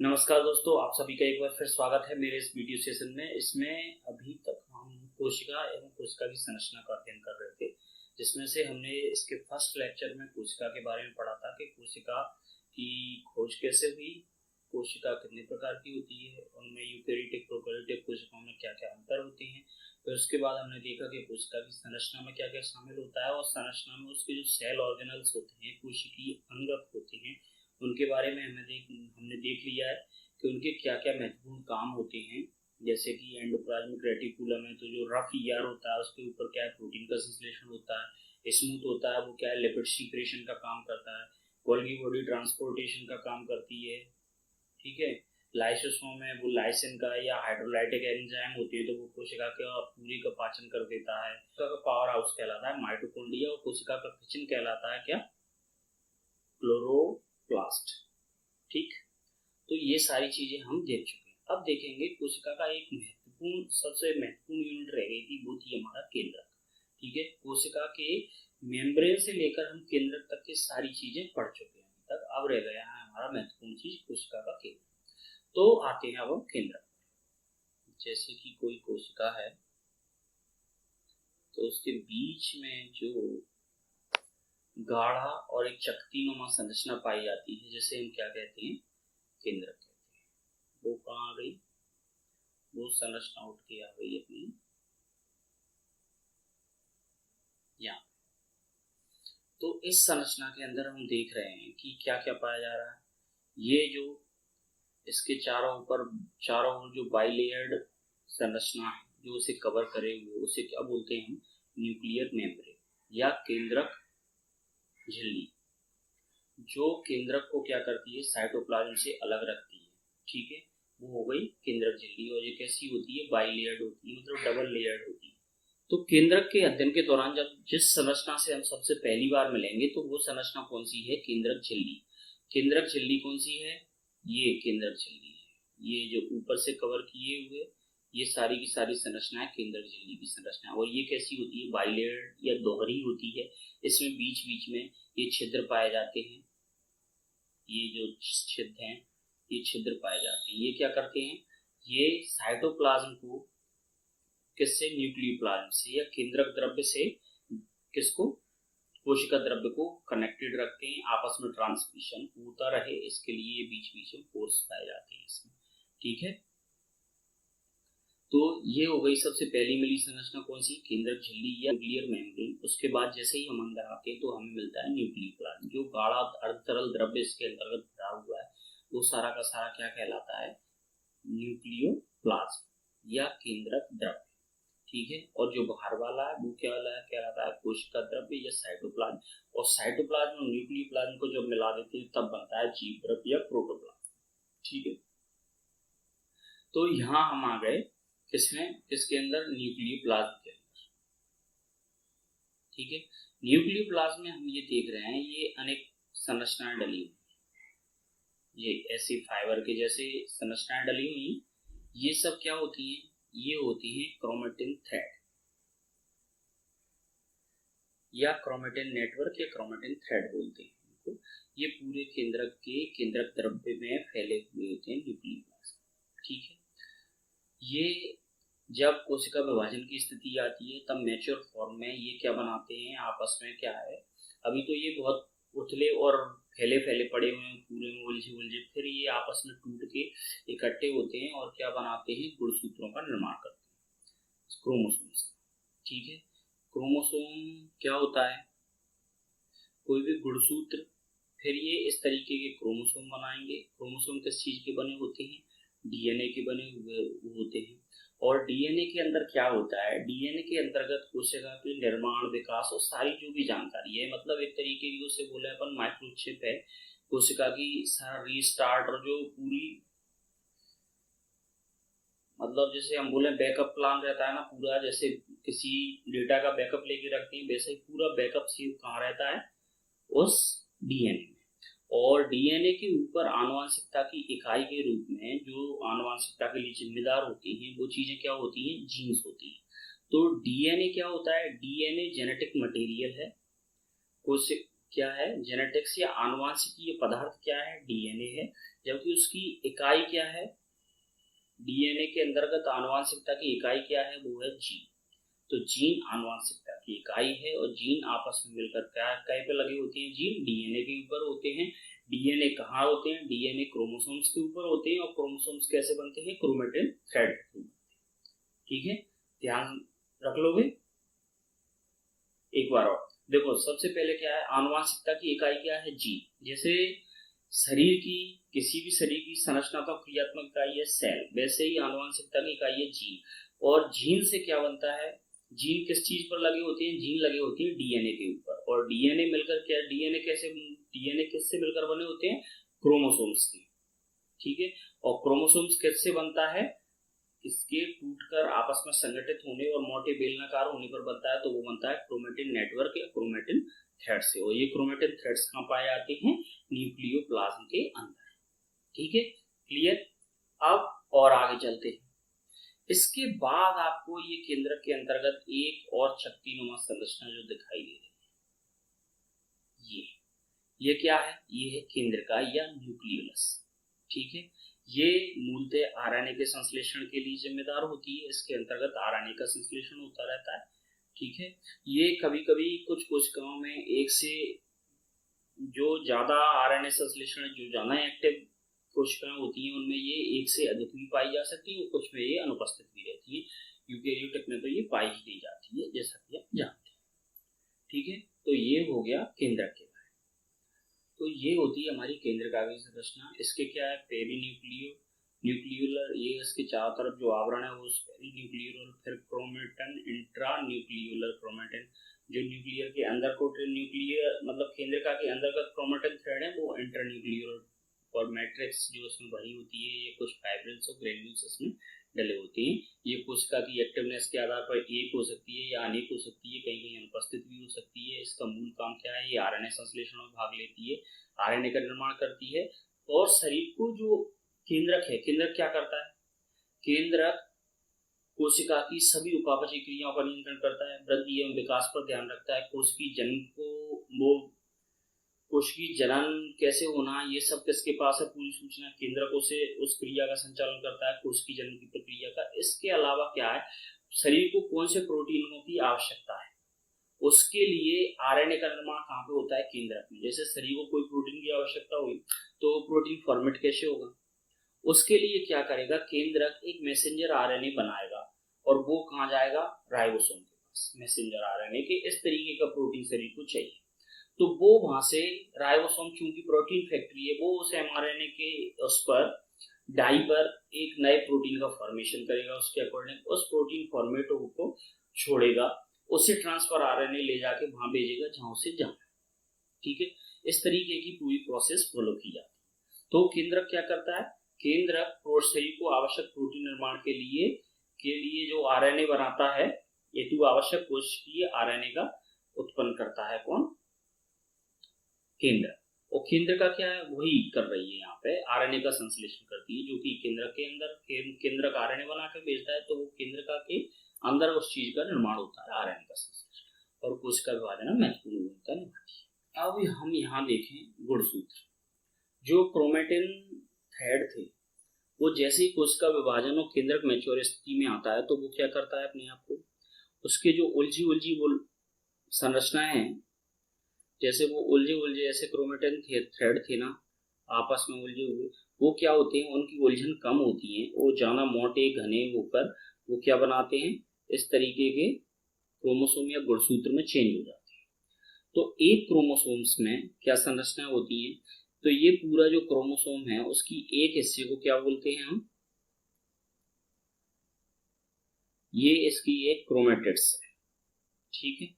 नमस्कार दोस्तों, आप सभी का एक बार फिर स्वागत है मेरे इस वीडियो सेशन में। इसमें अभी तक हम कोशिका एवं कोशिका की संरचना का अध्ययन कर रहे थे, जिसमें से हमने इसके फर्स्ट लेक्चर में कोशिका के बारे में पढ़ा था कि कोशिका की खोज कैसे हुई, कोशिका कितने प्रकार की होती है, उनमें यूकेरियोटिक प्रोकैरियोटिक कोशिकाओं में क्या क्या अंतर होते हैं। फिर उसके बाद हमने देखा कि कोशिका की संरचना में क्या क्या शामिल होता है और संरचना में उसके जो सेल ऑर्गेनल्स होते हैं, कोशिकीय अंगक होते हैं, उनके बारे में हमने देख लिया है कि उनके क्या क्या महत्वपूर्ण काम होते हैं। जैसे कि एंडोप्लाज्मिक रेटिकुलम है तो जो रफ ईआर होता है उसके ऊपर क्या है, प्रोटीन का संश्लेषण होता है। स्मूथ होता है वो क्या है, लिपिड सीक्रेशन का काम करता है। गोल्गी बॉडी ट्रांसपोर्टेशन का काम करती है, ठीक है। लाइसोसोम है वो लाइसिन का या हाइड्रोलाइटिक एंजाइम होती है तो वो कोशिका का पूरी का पाचन कर देता है। कोशिका का पावर हाउस कहलाता है माइटोकॉन्ड्रिया, और कोशिका का किचन कहलाता है क्या, क्लोरोप्लास्ट। ठीक, तो ये सारी चीजें हम देख चुके हैं। अब देखेंगे कोशिका का एक महत्वपूर्ण, सबसे महत्वपूर्ण यूनिट रह गई थी, वो थी हमारा केंद्रक। ठीक है, कोशिका के मेम्ब्रेन से लेकर हम केंद्रक तक की सारी चीजें पढ़ चुके हैं अभी तक। अब रह गया है हमारा महत्वपूर्ण चीज कोशिका का केंद्र। तो आते हैं अब हम केंद्रक। जैसे कि कोई कोशिका है तो उसके बीच में जो गाढ़ा और एक चकतीनुमा संरचना पाई जाती है, जैसे हम क्या कहते हैं, केंद्रक कहते हैं। वो कहाँ आ गई, वो संरचना उठ के आ गई अपनी यहाँ। तो इस संरचना के अंदर हम देख रहे हैं कि क्या क्या पाया जा रहा है। ये जो इसके चारों ओर जो बाइलेयर्ड संरचना है जो उसे कवर करे हुए, उसे क्या बोलते हैं हम, न्यूक्लियर मेम्ब्रेन या केंद्रक झिल्ली, जो केंद्रक को क्या करती है, साइटोप्लाज्म से अलग रखती है। ठीक है, वो हो गई केंद्रक झिल्ली। और ये कैसी होती है, बाइलेयर्ड होती है, मतलब डबल लेयर्ड होती है। तो केंद्रक के अध्ययन के दौरान जब जिस संरचना से हम सबसे पहली बार मिलेंगे तो वो संरचना कौन सी है, केंद्रक झिल्ली। केंद्रक झिल्ली कौन सी है, ये केंद्रक झिल्ली है। ये जो ऊपर से कवर किए हुए ये सारी की सारी संरचना है केंद्रक झिल्ली की संरचना। और ये कैसी होती है, बाइलेयर्ड या दोहरी होती है। इसमें बीच बीच में ये छिद्र पाए जाते हैं, ये जो छिद्र हैं ये छिद्र पाए जाते हैं। ये क्या करते हैं, ये साइटोप्लाज्म को किससे, न्यूक्लियोप्लाज्म से या केंद्रक द्रव्य से किसको, कोशिका द्रव्य को कनेक्टेड रखते हैं। आपस में ट्रांसमिशन होता रहे इसके लिए बीच बीच में पोर्स पाए जाते हैं इसमें। ठीक है, तो ये हो गई सबसे पहली मिली संरचना कौन सी, केंद्रक झिल्ली या न्यूक्लियर मेम्ब्रेन। उसके बाद जैसे ही हम अंदर आते हैं तो हमें मिलता है न्यूक्लियोप्लाज्म, जो गाढ़ा अर्धतरल द्रव्य इसके अंतर्गत भरा हुआ है वो सारा का सारा क्या कहलाता है, न्यूक्लियोप्लाज्म या केंद्रक द्रव्य। ठीक है, और जो बाहर वाला है वो क्या वाला है, कहलाता है कोशिका द्रव्य या साइटोप्लाज्म। और साइटोप्लाज्म और न्यूक्लियोप्लाज्म को जब मिला देते हैं तब बनता है जीव द्रव्य या प्रोटोप्लाज्म। ठीक है, तो यहाँ हम आ गए किसमें, किसके अंदर, न्यूक्लियोप्लाज्म के अंदर। ठीक है, न्यूक्लियोप्लाज्म में हम ये देख रहे हैं ये अनेक संरचनाएं डली हुई, ये ऐसी फाइबर के जैसे संरचनाएं डली हुई। ये सब क्या होती हैं, ये होती हैं क्रोमेटिन थ्रेड या क्रोमेटिन नेटवर्क या क्रोमेटिन थ्रेड बोलते हैं इनको। ये पूरे केंद्रक द्रव्य में फैले हुए होते हैं न्यूक्लियोप्लाज्म। ठीक है, ये जब कोशिका विभाजन की स्थिति आती है तब मैच्योर फॉर्म में ये क्या बनाते हैं, आपस में क्या है, अभी तो ये बहुत उथले और फैले फैले पड़े हुए हैं, पूरे में उलझे उलझे, फिर ये आपस में टूट के इकट्ठे होते हैं और क्या बनाते हैं, गुणसूत्रों का निर्माण करते हैं, क्रोमोसोम्स का। ठीक है, क्रोमोसोम क्या होता है, कोई भी गुणसूत्र, फिर ये इस तरीके के क्रोमोसोम बनाएंगे। क्रोमोसोम किस चीज के बने होते हैं, डीएनए के बने हुए होते हैं। और डीएनए के अंदर क्या होता है, डीएनए के अंतर्गत कोशिका के निर्माण, विकास और सारी जो भी जानकारी है, मतलब एक तरीके की उसे बोले अपन माइक्रोचिप है कोशिका की, सारा रीस्टार्ट और जो पूरी, मतलब जैसे हम बोले बैकअप प्लान रहता है ना पूरा, जैसे किसी डेटा का बैकअप लेके रखते हैं वैसे ही पूरा बैकअप सेव कहाँ रहता है, उस डीएनए में। और डीएनए के ऊपर आनुवंशिकता की इकाई के रूप में जो आनुवंशिकता के लिए जिम्मेदार होती हैं वो चीजें क्या होती हैं, जीन्स होती हैं। तो डीएनए क्या होता है, डीएनए जेनेटिक मटेरियल है क्या है, जेनेटिक्स या आनुवांशिकी ये पदार्थ क्या है, डीएनए है, जबकि उसकी इकाई क्या है, डीएनए के अंतर्गत आनुवांशिकता की इकाई क्या है, वो है जीन। तो जीन आनुवांशिकता की इकाई है और जीन आपस में मिलकर क्या काय पे लगे होते हैं, जीन डीएनए के ऊपर होते हैं। डीएनए कहाँ होते हैं, डीएनए क्रोमोसोम्स के ऊपर होते हैं और क्रोमोसोम्स कैसे बनते हैं, क्रोमेटिन थ्रेड के थ्रू। ठीक है, ध्यान रख लोगे। एक बार और देखो, सबसे पहले क्या है, आनुवांशिकता की इकाई क्या है, जीन। जैसे शरीर की, किसी भी शरीर की संरचनात्मक क्रियात्मक इकाई है सेल, वैसे ही आनुवांशिकता की इकाई है जीन। और जीन से क्या बनता है, जीन किस चीज पर लगे होते हैं, जीन लगे होते हैं डीएनए के ऊपर। और डीएनए मिलकर क्या, डीएनए कैसे, डीएनए किससे मिलकर बने होते हैं, क्रोमोसोम्स के। ठीक है, और क्रोमोसोम्स किससे बनता है, इसके टूटकर आपस में संगठित होने और मोटे बेलनाकार होने पर बनता है, तो वो बनता है क्रोमेटिन नेटवर्क या क्रोमेटिन थ्रेड से। और ये क्रोमेटिन थ्रेड्स कहाँ पाए जाते हैं, न्यूक्लियोप्लाज्म के अंदर। ठीक है, क्लियर। अब और आगे चलते हैं। इसके बाद आपको ये केंद्रक के अंतर्गत एक और शक्तिनुमा संरचना जो दिखाई दे रही है, ये क्या है, ये है केंद्रका या न्यूक्लियोलस। ठीक है, ये मूलतः आरएनए के संश्लेषण के लिए जिम्मेदार होती है, इसके अंतर्गत आरएनए का संश्लेषण होता रहता है। ठीक है, ये कभी कभी कुछ कोशिकाओं में एक से जो ज्यादा आरएनए संश्लेषण, जो ज्यादा एक्टिव कोशिकाएं होती हैं, उनमें ये एक से अधिक भी पाई जा सकती है, कुछ में ये अनुपस्थित भी रहती है। यूकेरियोटिक में तो ये पाई ही नहीं जाती है, जैसा कि आप जानते हैं। ठीक है, तो ये हो गया केंद्रक के बारे में। तो ये होती है हमारी केंद्रका की संरचना। इसके क्या है, पेरी न्यूक्लियोलर, ये इसके चारों तरफ जो आवरण है वो पेरी न्यूक्लियोलर, फिर क्रोमेटिन, इंट्रा न्यूक्लियोलर क्रोमेटिन, जो न्यूक्लियर के अंदर को, न्यूक्लियर मतलब केंद्रका के अंतर्गत क्रोमेटिन थ्रेड है वो इंटर न्यूक्लियोलर। और मैट्रिक्स जो इसमें भरी होती है, ये कुछ फाइब्रिल्स और ग्रेन्यूल्स इसमें डले होते हैं। ये कोशिका की एक्टिवनेस के आधार पर एक हो सकती है या अनेक हो सकती है, कहीं कहीं अनुपस्थित भी हो सकती है। इसका मूल काम क्या है, ये आरएनए संश्लेषण में भाग लेती है, आरएनए का निर्माण करती है। और शरीर को जो केंद्रक है, केंद्रक क्या करता है, केंद्रक कोशिका की सभी उपापचय क्रियाओं पर नियंत्रण करता है, वृद्धि एवं विकास पर ध्यान रखता है, कोशिकीय जन्म को वो कोशिकीय जनन कैसे होना, ये सब किसके पास है, पूरी सूचना केंद्रकों से उस क्रिया का संचालन करता है, कोशिकीय जन्म की प्रक्रिया का। इसके अलावा क्या है, शरीर को कौन से प्रोटीनों की आवश्यकता है, उसके लिए आरएनए का निर्माण कहाँ पे होता है, केंद्रक में। जैसे शरीर को कोई प्रोटीन की आवश्यकता हुई तो प्रोटीन फॉर्मेट कैसे होगा, उसके लिए क्या करेगा, केंद्रक एक मैसेंजर आरएनए बनाएगा और वो कहाँ जाएगा, राइबोसोम के पास। मैसेंजर आरएनए के इस तरीके का प्रोटीन शरीर को चाहिए, तो वो वहां से राइबोसोम, चूंकि प्रोटीन फैक्ट्री है, वो उस एमआरएनए के उस पर डाई पर एक नए प्रोटीन का फॉर्मेशन करेगा, उसके अकॉर्डिंग उस प्रोटीन फॉर्मेट को छोड़ेगा, उससे ट्रांसफर आरएनए ले जाके वहां भेजेगा जहां उसे जाना। ठीक है, इस तरीके की पूरी प्रोसेस फॉलो की जाती है। तो केंद्रक क्या करता है, केंद्रक शरीर को आवश्यक प्रोटीन निर्माण के लिए जो आरएनए बनाता है, हेतु आवश्यक कोशिकीय आरएनए का उत्पन्न करता है कौन, केंद्र। और केंद्र का क्या है, वही कर रही है यहाँ पे, आरएनए का संश्लेषण करती है, जो कि केंद्र के अंदर केंद्रक आरएनए बनाकर भेजता है, तो वो केंद्रका के अंदर उस चीज का निर्माण होता है, आरएनए का संश्लेषण, और कोशिका विभाजन में महत्वपूर्ण भूमिका निभाती है। अब हम यहाँ देखें गुणसूत्र। जो क्रोमेटिन थ्रेड थे, वो जैसे ही कोशिका विभाजन और केंद्रक मैच्योर स्थिति में आता है, तो वो क्या करता है, अपने आप को, उसके जो उलझी उलझी संरचनाएं हैं, जैसे वो उलझे ऐसे क्रोमेटिन थ्रेड थे ना, आपस में उलझे हुए, वो क्या होते हैं, उनकी उलझन कम होती है, वो ज्यादा मोटे घने होकर वो क्या बनाते हैं, इस तरीके के क्रोमोसोम या गुणसूत्र में चेंज हो जाते हैं। तो एक क्रोमोसोम्स में क्या संरचना होती है, तो ये पूरा जो क्रोमोसोम है उसकी एक हिस्से को क्या बोलते हैं हम, ये इसकी एक क्रोमेटिड्स है। ठीक है,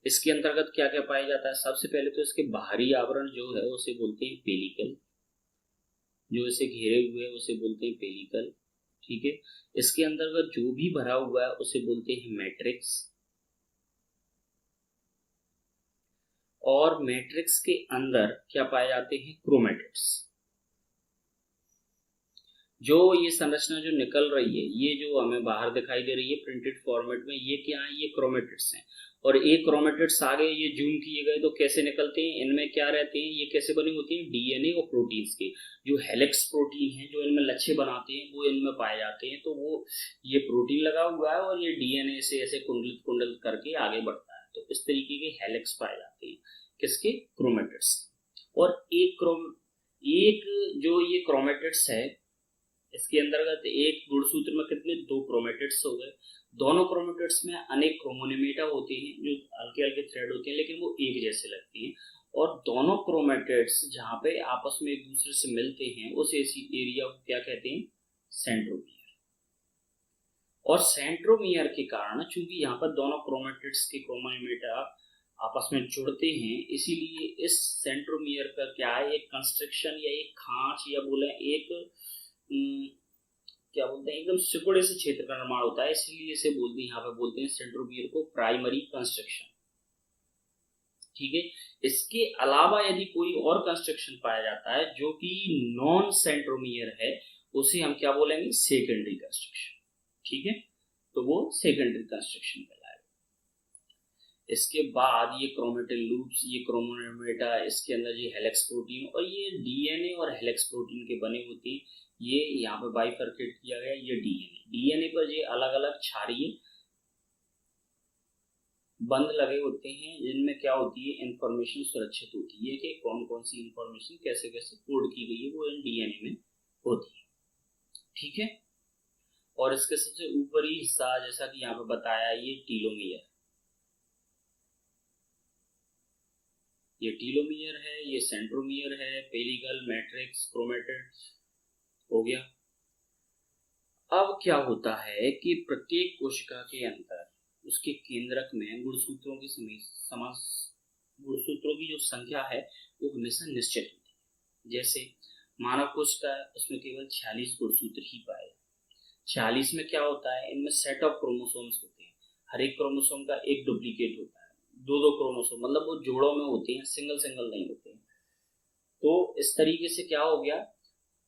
इसके अंतर्गत क्या क्या पाया जाता है, सबसे पहले तो इसके बाहरी आवरण जो है उसे बोलते हैं पेलिकल, जो इसे घेरे हुए है उसे बोलते हैं पेलिकल। ठीक है, इसके अंतर्गत जो भी भरा हुआ है उसे बोलते हैं मैट्रिक्स, और मैट्रिक्स के अंदर क्या पाए जाते हैं, क्रोमेटिड्स। जो ये संरचना जो निकल रही है, ये जो हमें बाहर दिखाई दे रही है प्रिंटेड फॉर्मेट में, ये क्या है, ये क्रोमेटिड्स हैं। और एक क्रोमेटिड्स आगे ये जूम किए गए तो कैसे निकलते हैं, इनमें क्या रहते हैं, ये कैसे बने होते हैं, डीएनए और प्रोटीन्स के जो हेलिक्स प्रोटीन है जो इनमें लच्छे बनाते हैं वो इनमें पाए जाते हैं। तो वो ये प्रोटीन लगा हुआ है और ये डीएनए से ऐसे कुंडलित कुंडलित करके आगे बढ़ता है। तो इस तरीके के हेलिक्स पाए जाते हैं किसके, क्रोमेटिड्स। और एक जो ये क्रोमेटिड्स है, इसके अंतर्गत एक गुणसूत्र में कितने, 2 क्रोमेटिड्स हो गए। दोनों क्रोमेटिड्स में अनेक क्रोमोनिमेटा होते हैं जो हल्के हल्के थ्रेड होते हैं, लेकिन वो एक जैसे लगती हैं। और दोनों क्रोमेटिड्स जहाँ पे आपस में एक दूसरे से मिलते हैं उस एरिया को क्या कहते हैं, सेंट्रोमियर। और सेंट्रोमियर के कारण, चूंकि यहाँ पर दोनों क्रोमेटिड्स के क्रोमोनिमेटा आपस में जुड़ते हैं, इसीलिए इस सेंट्रोमियर का क्या है, एक कंस्ट्रक्शन या एक खांच या बोले एक क्या बोलते हैं, एकदम सिकुड़े से क्षेत्र का निर्माण होता है। इसलिए इसे बोलते हैं, यहाँ पे बोलते हैं सेंट्रोमियर को प्राइमरी कंस्ट्रक्शन। ठीक है। इसके अलावा यदि कोई और कंस्ट्रक्शन पाया जाता है जो कि नॉन सेंट्रोमियर है, उसे हम क्या बोलेंगे, सेकेंडरी कंस्ट्रक्शन। ठीक है, तो वो सेकेंडरी कंस्ट्रक्शन कहलाएगा। इसके बाद ये क्रोमेटिन लूप्स, ये क्रोमोनिमेटा, इसके अंदर ये हेलिक्स प्रोटीन और ये डीएनए और हेलिक्स प्रोटीन के बने होते हैं। ये यहाँ पे बाइफरकेट किया गया, ये डीएनए पर ये अलग अलग क्षारीय बंद लगे होते हैं जिनमें क्या होती है, इंफॉर्मेशन सुरक्षित होती है कि कौन कौन सी इंफॉर्मेशन कैसे कैसे कोड की गई है वो इन डीएनए में होती है। ठीक है। और इसके सबसे ऊपरी हिस्सा जैसा कि यहाँ पे बताया, ये टीलोमियर, ये टीलोमियर है, ये सेंट्रोमियर है, पेलिकल, मैट्रिक्स, क्रोमेटिड हो गया। अब क्या होता है कि प्रत्येक कोशिका के अंदर उसके केंद्रक में गुणसूत्रों की गुणसूत्रों की जो संख्या है वो हमेशा निश्चित होती है। जैसे मानव कोशिका है, उसमें केवल 46 गुणसूत्र ही पाए। 46 में क्या होता है, इनमें सेट ऑफ क्रोमोसोम्स होते हैं। हर एक क्रोमोसोम का एक डुप्लीकेट होता है, दो क्रोमोसोम, मतलब वो जोड़ों में होते हैं, सिंगल सिंगल नहीं होते हैं। तो इस तरीके से क्या हो गया,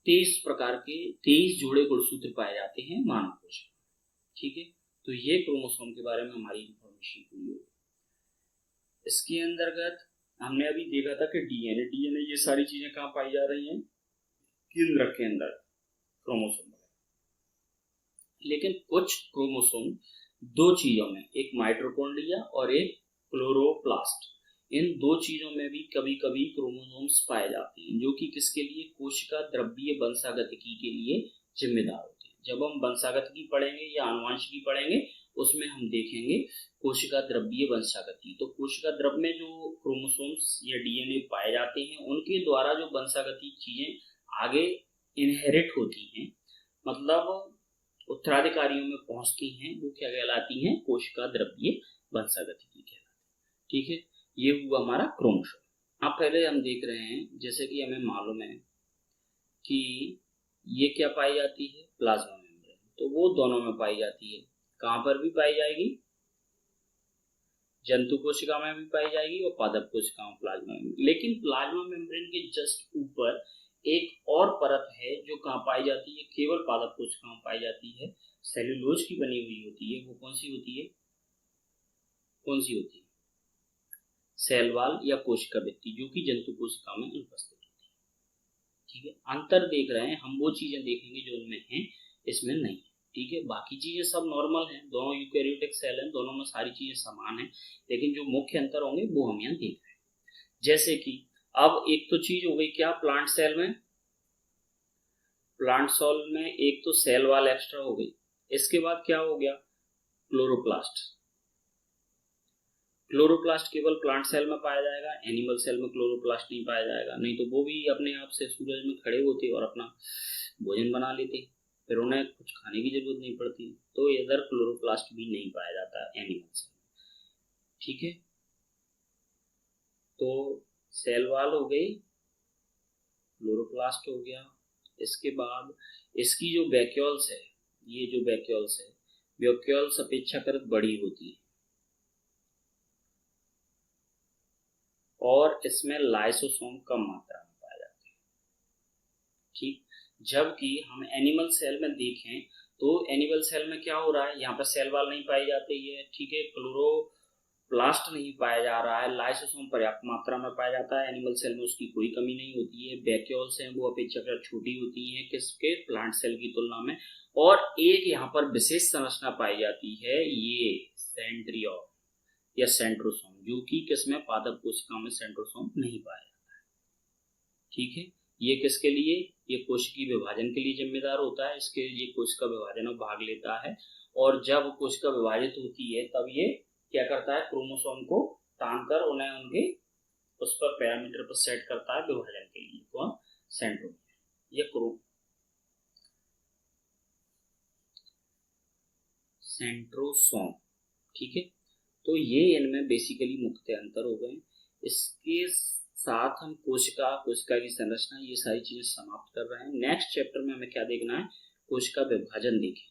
23 प्रकार के 23 जोड़े गुणसूत्र पाए जाते हैं मानव कोशिका। ठीक है, तो ये क्रोमोसोम के बारे में हमारी इंफॉर्मेशन पूरी हो। इसके अंतर्गत हमने अभी देखा था कि डीएनए ये सारी चीजें कहाँ पाई जा रही हैं, केंद्रक के अंदर क्रोमोसोम। लेकिन कुछ क्रोमोसोम दो चीजों में, एक माइटोकॉन्ड्रिया और एक क्लोरोप्लास्ट, इन दो चीजों में भी कभी कभी क्रोमोसोम्स पाए जाते हैं जो कि किसके लिए, कोशिका द्रव्यीय वंशागतिकी के लिए जिम्मेदार होते हैं। जब हम वंशागतिकी पढ़ेंगे या आनुवंशिकी पढ़ेंगे उसमें हम देखेंगे कोशिका द्रव्यीय वंशागति। तो कोशिका द्रव में जो क्रोमोसोम्स या डीएनए पाए जाते हैं उनके द्वारा जो वंशागति चीजें आगे इनहेरिट होती हैं, मतलब उत्तराधिकारियों में पहुंचती हैं, वो क्या कहलाती हैं, कोशिका द्रव्यीय वंशागतिकी कहलाती है। ठीक है, ये हुआ हमारा क्रोमोसोम। अब पहले हम देख रहे हैं, जैसे कि हमें मालूम है कि ये क्या पाई जाती है, प्लाज्मा मेम्ब्रेन। तो वो दोनों में पाई जाती है, कहां पर भी पाई जाएगी, जंतु कोशिका में भी पाई जाएगी और पादप कोशिका में प्लाज्मा मेम्ब्रेन। लेकिन प्लाज्मा मेम्ब्रेन के जस्ट ऊपर एक और परत है जो कहाँ पाई जाती है, केवल पादप कोशिका में पाई जाती है, सेल्यूलोज की बनी हुई होती है। वो कौन सी होती है, कौन सी होती है, सेल वॉल या कोशिका भित्ति, जो कि जंतु कोशिका में उपस्थित होती है। ठीक है, अंतर देख रहे हैं हम, वो चीजें देखेंगे जो उनमें हैं, इसमें नहीं है। ठीक है, बाकी चीजें सब नॉर्मल हैं, दोनों यूकैरियोटिक सेल हैं, दोनों में सारी चीजें समान हैं, लेकिन जो मुख्य अंतर होंगे वो हम यहाँ देख रहे हैं। जैसे कि अब एक तो चीज हो गई क्या, प्लांट सेल में, प्लांट सेल में एक तो सेल वॉल एक्स्ट्रा हो गई। इसके बाद क्या हो गया, क्लोरोप्लास्ट। क्लोरोप्लास्ट केवल प्लांट सेल में पाया जाएगा, एनिमल सेल में क्लोरोप्लास्ट नहीं पाया जाएगा, नहीं तो वो भी अपने आप से सूरज में खड़े होते और अपना भोजन बना लेते, फिर उन्हें कुछ खाने की जरूरत नहीं पड़ती। तो इधर क्लोरोप्लास्ट भी नहीं पाया जाता एनिमल सेल में। ठीक है, तो सेल वॉल हो गई, क्लोरोप्लास्ट हो गया। इसके बाद इसकी जो वैक्यूल्स है, ये जो वैक्यूल्स है, वैक्यूल्स अपेक्षाकृत बड़ी होती है और इसमें लाइसोसोम कम मात्रा में पाए जाते हैं। ठीक, जबकि हम एनिमल सेल में देखें तो एनिमल सेल में क्या हो रहा है, यहाँ पर सेल वॉल नहीं पाई जाती है, ठीक है, क्लोरोप्लास्ट नहीं पाया जा रहा है, लाइसोसोम पर्याप्त मात्रा में पाया जाता है, एनिमल सेल में उसकी कोई कमी नहीं होती है, वैक्यूल्स हैं वो अपेक्षाकृत छोटी होती हैं किसके, प्लांट सेल की तुलना में। और एक यहाँ पर विशेष संरचना पाई जाती है, ये सेंट्रियोल या सेंट्रोसोम, जो कि किसमें, पादप कोशिका में सेंट्रोसोम नहीं पाया जाता है, ठीक है। ये किसके लिए, ये कोशिकीय विभाजन के लिए जिम्मेदार होता है, इसके लिए कोशिका विभाजन में भाग लेता है, और जब कोशिका विभाजित होती है तब ये क्या करता है, क्रोमोसोम को तानकर उन्हें उनके उस पर पैरामीटर पर सेट करता है विभाजन के लिए, कौन, सेंट्रोमियर या सेंट्रोसोम, ठीक है। तो ये इनमें बेसिकली मुख्य अंतर हो गए। इसके साथ हम कोशिका की संरचना ये सारी चीजें समाप्त कर रहे हैं। नेक्स्ट चैप्टर में हमें क्या देखना है, कोशिका विभाजन देखें,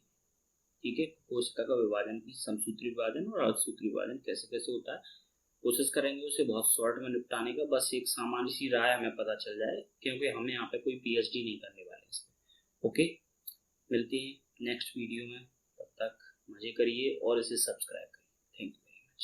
ठीक है, कोशिका का विभाजन की समसूत्री विभाजन और अर्धसूत्री विभाजन कैसे कैसे होता है, कोशिश करेंगे उसे बहुत शॉर्ट में निपटाने का, बस एक सामान्य सी राय हमें पता चल जाए, क्योंकि हमें यहाँ पे कोई पीएचडी नहीं करने वाले इसमें। ओके, मिलते हैं नेक्स्ट वीडियो में, तब तक मजे करिए और इसे सब्सक्राइब करिए। Thank you very much.